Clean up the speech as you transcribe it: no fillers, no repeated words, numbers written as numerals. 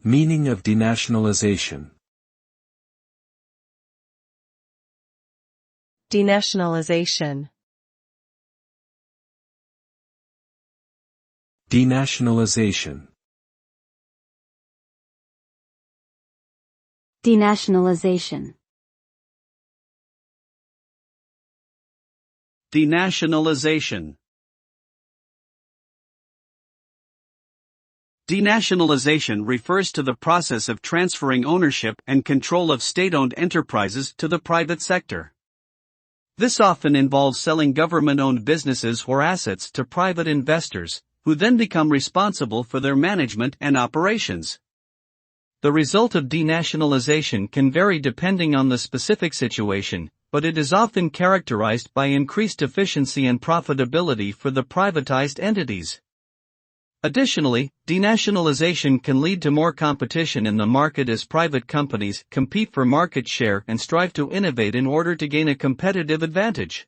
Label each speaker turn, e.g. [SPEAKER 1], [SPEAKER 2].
[SPEAKER 1] Meaning of denationalization.
[SPEAKER 2] Denationalization.
[SPEAKER 1] Denationalization.
[SPEAKER 3] Denationalization.
[SPEAKER 4] Denationalization. Denationalization refers to the process of transferring ownership and control of state-owned enterprises to the private sector. This often involves selling government-owned businesses or assets to private investors, who then become responsible for their management and operations. The result of denationalization can vary depending on the specific situation, but it is often characterized by increased efficiency and profitability for the privatized entities. Additionally, denationalization can lead to more competition in the market as private companies compete for market share and strive to innovate in order to gain a competitive advantage.